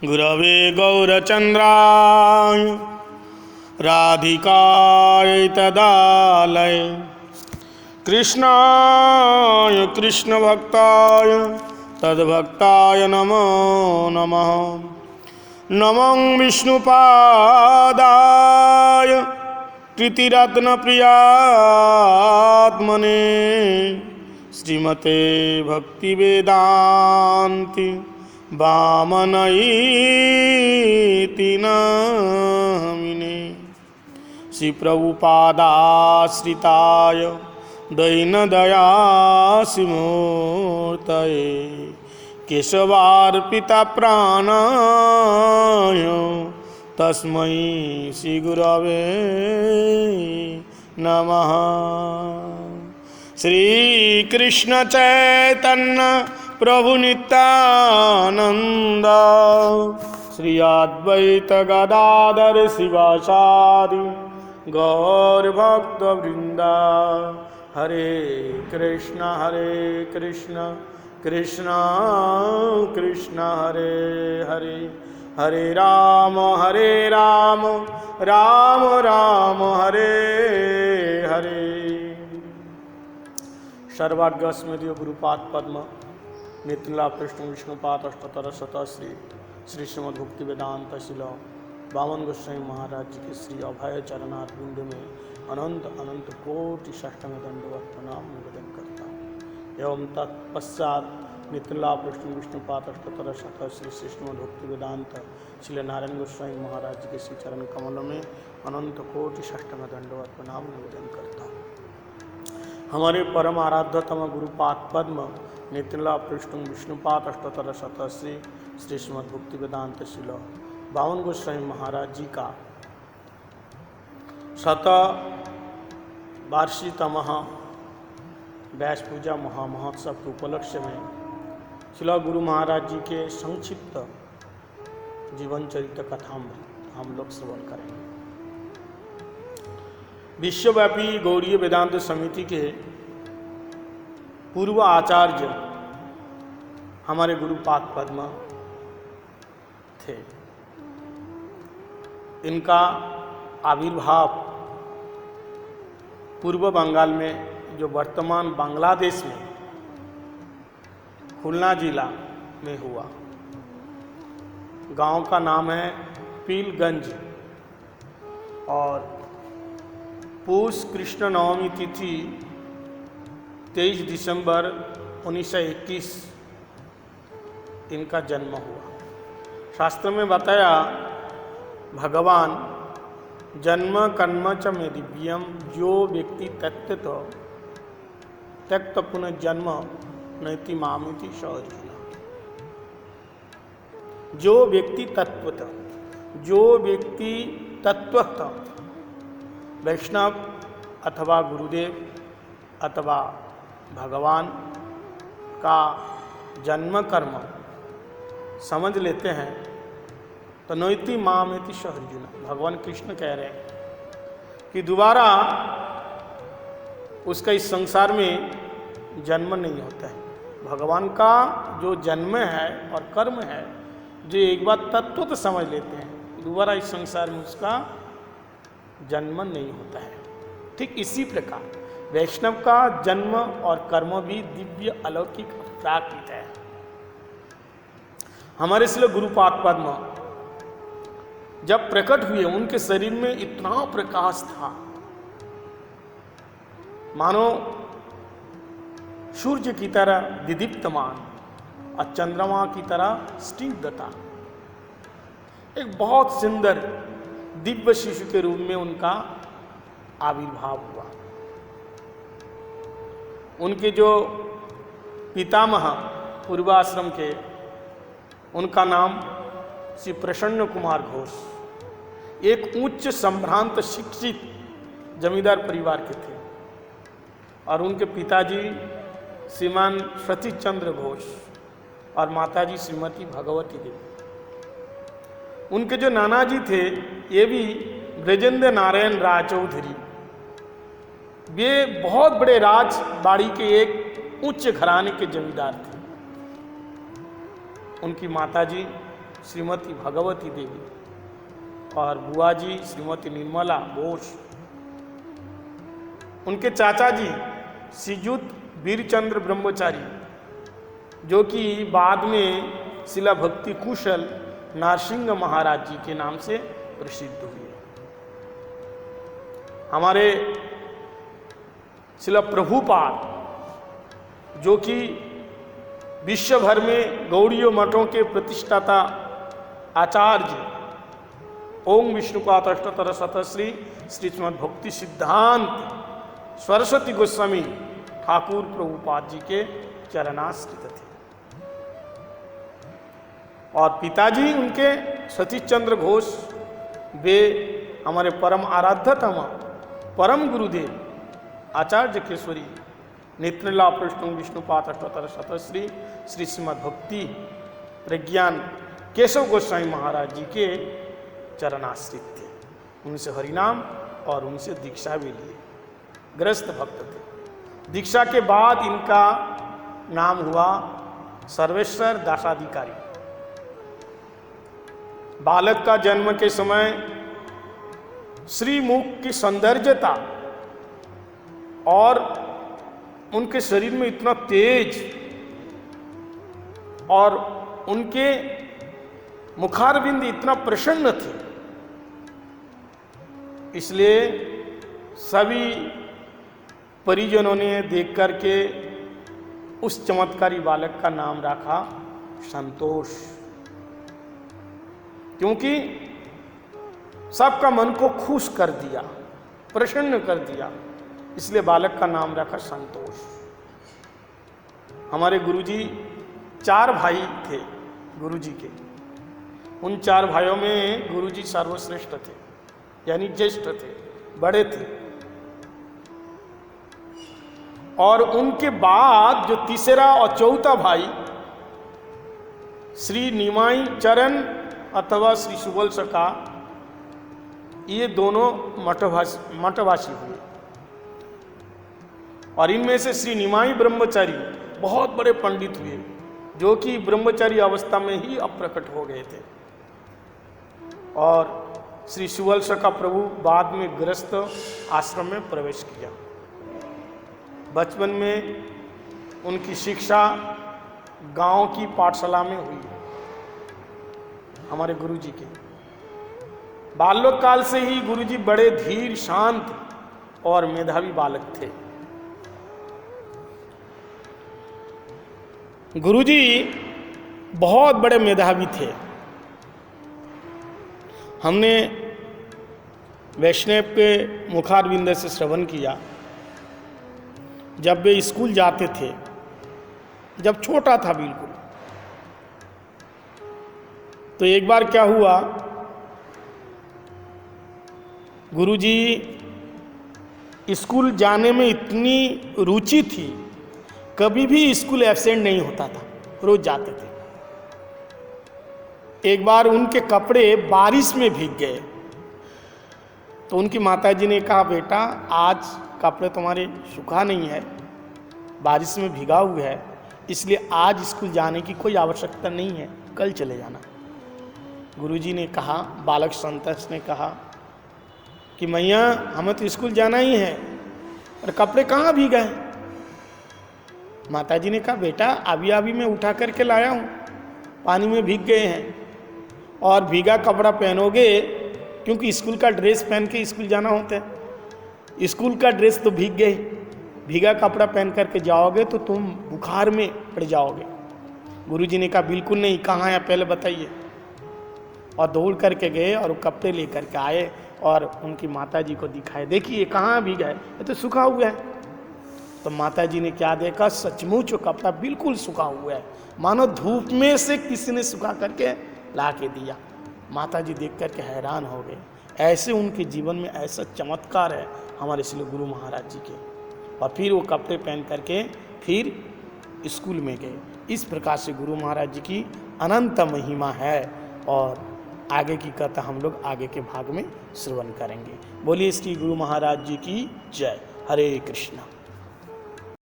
गुरवे गौरचन्द्राय राधिकायै तदालय कृष्णाय कृष्णभक्ताय तद्भक्ताय नमो नमः। नमो विष्णुपादाय कृतिरत्नप्रियात्मने श्रीमते भक्तिवेदान्ति वामनयति नामिने। श्रीप्रभुपादाश्रिताय दयिनदयासिमूर्तये केशवार्पिता प्राणाय तस्मै श्रीगुरवे नमः। श्रीकृष्ण चैतन्य प्रभु नित्यानंद श्री अद्वैत गदाधर शिवासादि गौर भक्त वृंदा। हरे कृष्ण कृष्ण कृष्ण हरे हरे, हरे राम राम राम हरे हरे। सर्वाग्रस्मृति गुरुपाद पद्म नित्यला कृष्ण विष्णुपाद अष्टोत्तर शतश्री श्री श्रीमद् भक्ति वेदांत शिल वामन गोस्वामी महाराज जी के श्री अभय चरणार बिंद में अनंत अनंत कोटि षष्ठम दंडवत प्रणाम निवेदन करता हूँ। एवं तत्पश्चात नित्यला कृष्ण विष्णुपाद अष्टोत्तर शतश्री श्री श्रीमद् भक्ति वेदांत श्री नारायण गोस्वामी महाराज जी के श्री चरण कमल में अनंत कोटि षष्ठम दंडवत प्रणाम निवेदन करता हूँ। हमारे परम आराध्यतम गुरुपाद पद्म नित्यला कृष्ण विष्णुपाद अष्टोत्तर शतश्री श्री श्रीमद् भक्ति वेदांत शिल वामन गोस्वामी महाराज जी का शतवार्षिकतम व्यास पूजा महामहोत्सव के उपलक्ष्य में शिला गुरु महाराज जी के संक्षिप्त जीवन चरित्र कथा हम लोग श्रवण करेंगे। विश्वव्यापी गौड़ीय वेदांत समिति के पूर्व आचार्य हमारे गुरुपाद पद्म थे। इनका आविर्भाव पूर्व बंगाल में, जो वर्तमान बांग्लादेश में खुलना जिला में हुआ। गांव का नाम है पीलगंज और पूष कृष्ण नवमी तिथि 23 दिसंबर 1921 इनका जन्म हुआ। शास्त्र में बताया भगवान जन्म कर्म च मे दिव्यम जो व्यक्ति तत्व त्यक्त पुनः जन्म नैति मामिति सहजना। जो व्यक्ति तत्वतः वैष्णव अथवा गुरुदेव अथवा भगवान का जन्म कर्म समझ लेते हैं तो नैति मामेति सहर्जुन। भगवान कृष्ण कह रहे हैं कि दोबारा उसका इस संसार में जन्म नहीं होता है। भगवान का जो जन्म है और कर्म है, जो एक बार तत्व तो समझ लेते हैं, दोबारा इस संसार में उसका जन्म नहीं होता है। ठीक इसी प्रकार वैष्णव का जन्म और कर्म भी दिव्य अलौकिक प्राकृत है। हमारे इसलिए गुरुपाद पद्म जब प्रकट हुए उनके शरीर में इतना प्रकाश था मानो सूर्य की तरह दिदीप्तमान और चंद्रमा की तरह स्निग्धता। एक बहुत सुंदर दिव्य शिशु के रूप में उनका आविर्भाव हुआ। उनके जो पितामह पूर्वाश्रम के, उनका नाम श्री प्रसन्न कुमार घोष, एक उच्च संभ्रांत शिक्षित जमींदार परिवार के थे। और उनके पिताजी श्रीमान सतीश चंद्र घोष और माताजी श्रीमती भगवती देवी। उनके जो नाना जी थे ये भी ब्रजेंद्र नारायण राय चौधरी, वे बहुत बड़े राजबाड़ी के एक उच्च घराने के जमींदार थे। उनकी माताजी श्रीमती भगवती देवी और बुआ जी श्रीमती निर्मला बोस। उनके चाचा जी श्रीयुत वीरचंद्र ब्रह्मचारी, जो कि बाद में शिला भक्ति कुशल नरसिंह महाराज जी के नाम से प्रसिद्ध हुए। हमारे शिला प्रभुपाद, जो कि विश्व भर में गौड़ीय मठों के प्रतिष्ठाता आचार्य ओम विष्णुपाद अष्टोत्तर शतश्री श्री श्रीमद् भक्ति सिद्धांत सरस्वती गोस्वामी ठाकुर प्रभुपाद जी के चरणाश्रित थे। और पिताजी उनके सतीश चंद्र घोष, वे हमारे परम आराध्यतम परम गुरुदेव आचार्य केशवरी नेत्रला प्रष्टुम विष्णुपाद अष्टोत्तर शतश्री श्री श्रीमद् भक्ति प्रज्ञान केशव गोस्वामी महाराज जी के चरणाश्रित थे। उनसे हरिनाम और उनसे दीक्षा भी लिए, ग्रस्त भक्त थे। दीक्षा के बाद इनका नाम हुआ सर्वेश्वर दासाधिकारी। बालक का जन्म के समय श्रीमुख की सौंदर्यता और उनके शरीर में इतना तेज और उनके मुखारबिंद इतना प्रसन्न थे, इसलिए सभी परिजनों ने देख करके उस चमत्कारी बालक का नाम रखा संतोष, क्योंकि सबका मन को खुश कर दिया, प्रसन्न कर दिया, इसलिए बालक का नाम रखा संतोष। हमारे गुरुजी 4 भाई थे गुरुजी के। उन 4 भाइयों में गुरुजी सर्वश्रेष्ठ थे, यानी ज्येष्ठ थे, बड़े थे। और उनके बाद जो तीसरा और चौथा भाई श्री निमाई चरण अथवा श्री सुबल सका, ये दोनों मठवासी हुए। और इनमें से श्री निमाई ब्रह्मचारी बहुत बड़े पंडित हुए, जो कि ब्रह्मचारी अवस्था में ही अप्रकट हो गए थे। और श्री सुबल सका प्रभु बाद में गृहस्थ आश्रम में प्रवेश किया। बचपन में उनकी शिक्षा गांव की पाठशाला में हुई। हमारे गुरुजी के बाल्यकाल काल से ही गुरुजी बड़े धीर, शांत और मेधावी बालक थे। गुरुजी बहुत बड़े मेधावी थे। हमने वैष्णव के मुखारविंद से श्रवण किया, जब वे स्कूल जाते थे, जब छोटा था बिल्कुल, तो एक बार क्या हुआ, गुरुजी स्कूल जाने में इतनी रुचि थी, कभी भी स्कूल एब्सेंट नहीं होता था, रोज जाते थे। एक बार उनके कपड़े बारिश में भीग गए, तो उनकी माताजी ने कहा, बेटा आज कपड़े तुम्हारे सूखा नहीं है, बारिश में भीगा हुआ है, इसलिए आज स्कूल जाने की कोई आवश्यकता नहीं है, कल चले जाना। गुरुजी ने कहा, बालक संतोष ने कहा कि मैया हमें तो स्कूल जाना ही है, और कपड़े कहाँ भीगा है? माताजी ने कहा, बेटा अभी अभी मैं उठा करके लाया हूँ, पानी में भीग गए हैं, और भीगा कपड़ा पहनोगे, क्योंकि स्कूल का ड्रेस पहन के स्कूल जाना होता है, स्कूल का ड्रेस तो भीग गए, भीगा कपड़ा पहन करके जाओगे तो तुम बुखार में पड़ जाओगे। गुरुजी ने कहा, बिल्कुल नहीं, कहाँ है पहले बताइए। और दौड़ करके गए और कपड़े लेकर के आए और उनकी माताजी को दिखाए, देखिए कहाँ भीगा है, ये तो सूखा हुआ है। तो माताजी ने क्या देखा, सचमुच वो कपड़ा बिल्कुल सूखा हुआ है, मानो धूप में से किसी ने सुखा करके ला के दिया। माताजी देख करके हैरान हो गए। ऐसे उनके जीवन में ऐसा चमत्कार है हमारे श्री गुरु महाराज जी के। और फिर वो कपड़े पहन करके फिर स्कूल में गए। इस प्रकार से गुरु महाराज जी की अनंत महिमा है, और आगे की कथा हम लोग आगे के भाग में श्रवण करेंगे। बोलिए श्री गुरु महाराज जी की जय। हरे कृष्णा।